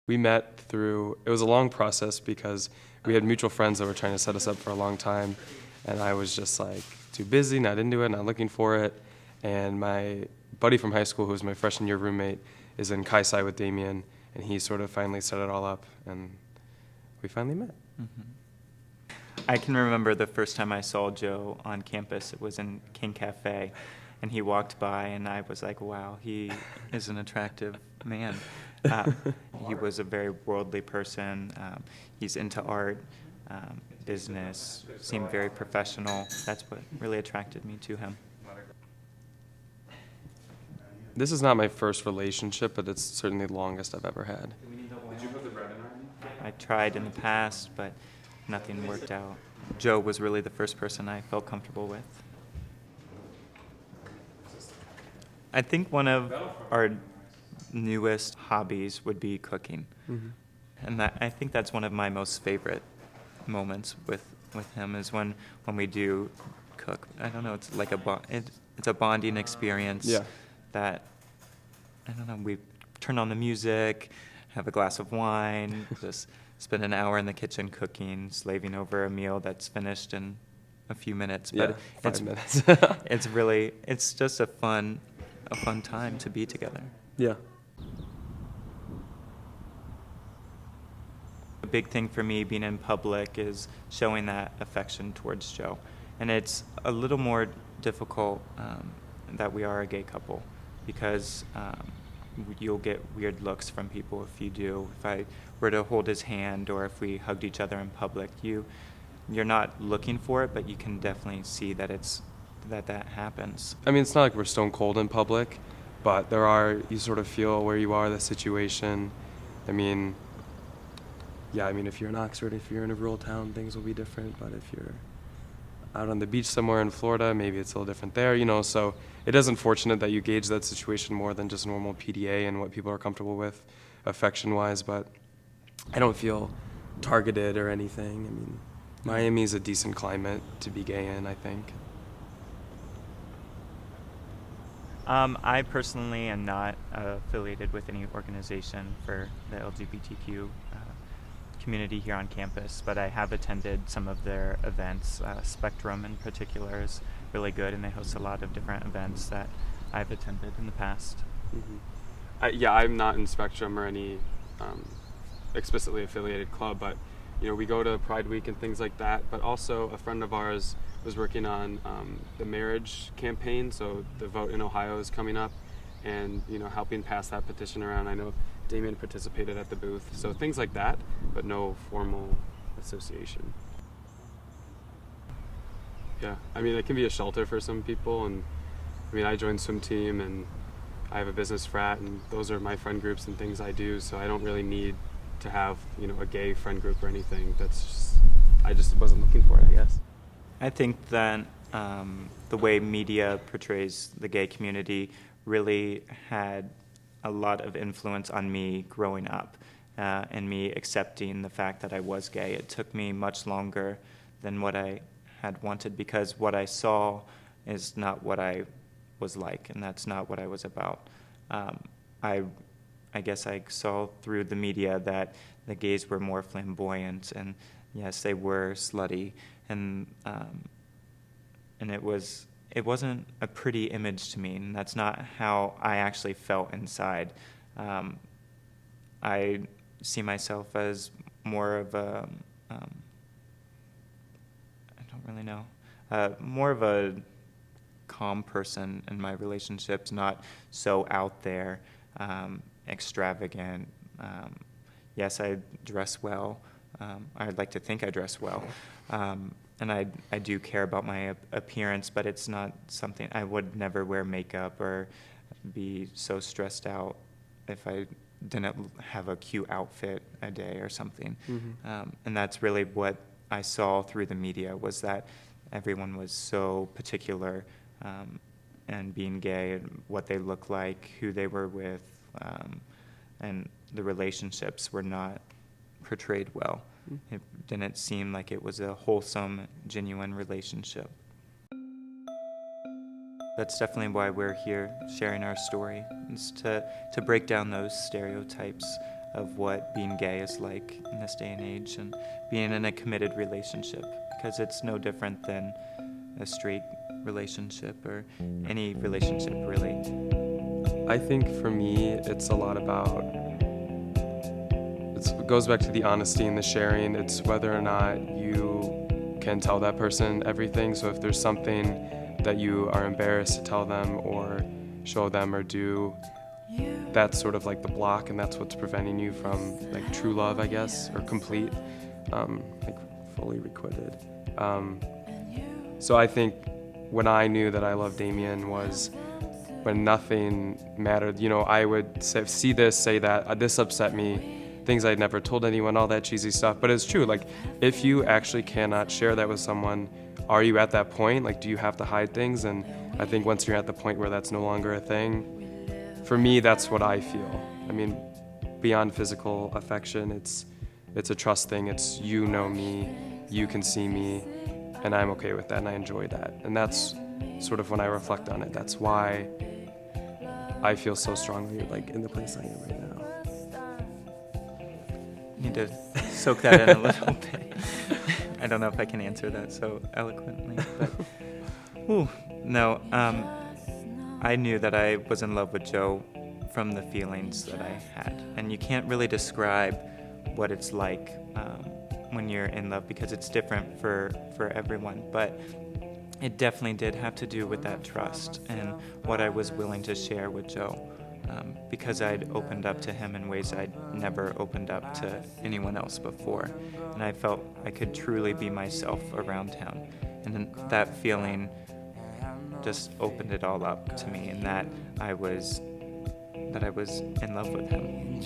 We met through, it was a long process because we had mutual friends that were trying to set us up for a long time, and I was just like too busy, not into it, not looking for it. And my buddy from high school, who was my freshman year roommate, is in Chi Sci with Damien, and he sort of finally set it all up, and we finally met. I can remember the first time I saw Joe on campus. It was in King Cafe, and he walked by, and I was like, wow, he is an attractive man. He was a very worldly person. He's into art, business, seemed very professional. That's what really attracted me to him. This is not my first relationship, but it's certainly the longest I've ever had. I tried in the past, but nothing worked out. Joe was really the first person I felt comfortable with. I think one of our newest hobbies would be cooking. And I think that's one of my most favorite moments with him is when we do cook. I don't know, it's like it's a bonding experience. Yeah. That, I don't know, we turn on the music, have a glass of wine, just spend an hour in the kitchen cooking, slaving over a meal that's finished in a few minutes. But Yeah, 5 minutes. it's just a fun time to be together. Yeah. A big thing for me being in public is showing that affection towards Joe. And it's a little more difficult that we are a gay couple because you'll get weird looks from people if you do. If I were to hold his hand or if we hugged each other in public, you're not looking for it, but you can definitely see that that happens. I mean, it's not like we're stone cold in public, but you sort of feel where you are, the situation. I mean, yeah, I mean, if you're in Oxford, if you're in a rural town, things will be different, but if you're out on the beach somewhere in Florida, maybe it's a little different there, so it is unfortunate that you gauge that situation more than just normal PDA and what people are comfortable with affection-wise, but I don't feel targeted or anything. I mean, Miami's a decent climate to be gay in, I think. I personally am not affiliated with any organization for the LGBTQ community here on campus, but I have attended some of their events. Spectrum in particular is really good, and they host a lot of different events that I've attended in the past. Yeah, I'm not in Spectrum or any explicitly affiliated club, but we go to Pride Week and things like that. But also, a friend of ours was working on the marriage campaign, so the vote in Ohio is coming up, and helping pass that petition around. I know Damien participated at the booth, so things like that, but no formal association. Yeah, I mean, it can be a shelter for some people, and I mean, I joined swim team, and I have a business frat, and those are my friend groups and things I do, so I don't really need to have, a gay friend group or anything. I just wasn't looking for it, I guess. I think that the way media portrays the gay community really had a lot of influence on me growing up and me accepting the fact that I was gay. It took me much longer than what I had wanted because what I saw is not what I was like, and that's not what I was about. I guess I saw through the media that the gays were more flamboyant, and yes, they were slutty, and it wasn't a pretty image to me, and that's not how I actually felt inside. I see myself as more of a, I don't really know, more of a calm person in my relationships, not so out there, extravagant. Yes, I dress well. I'd like to think I dress well. And I do care about my appearance, but it's not something, I would never wear makeup or be so stressed out if I didn't have a cute outfit a day or something. And that's really what I saw through the media, was that everyone was so particular and being gay and what they looked like, who they were with, and the relationships were not portrayed well. It didn't seem like it was a wholesome, genuine relationship. That's definitely why we're here sharing our story, is to break down those stereotypes of what being gay is like in this day and age, and being in a committed relationship, because it's no different than a straight relationship or any relationship, really. I think for me, it's a lot about, it goes back to the honesty and the sharing. It's whether or not you can tell that person everything. So if there's something that you are embarrassed to tell them or show them or do, that's sort of like the block, and that's what's preventing you from like true love, I guess, or complete, like fully requited. So I think when I knew that I loved Damien was when nothing mattered. You know, I would see this, say that, this upset me, things I'd never told anyone, all that cheesy stuff. But it's true, like, if you actually cannot share that with someone, are you at that point? Like, do you have to hide things? And I think once you're at the point where that's no longer a thing, for me, that's what I feel. I mean, beyond physical affection, it's a trust thing. It's, you know me, you can see me, and I'm okay with that, and I enjoy that. And that's sort of when I reflect on it. That's why I feel so strongly, like, in the place I am right now. Need to soak that in a little bit. I don't know if I can answer that so eloquently, but no. I knew that I was in love with Joe from the feelings that I had, and you can't really describe what it's like when you're in love, because it's different for everyone. But it definitely did have to do with that trust and what I was willing to share with Joe. Because I'd opened up to him in ways I'd never opened up to anyone else before. And I felt I could truly be myself around him. And then that feeling just opened it all up to me, and that I was in love with him.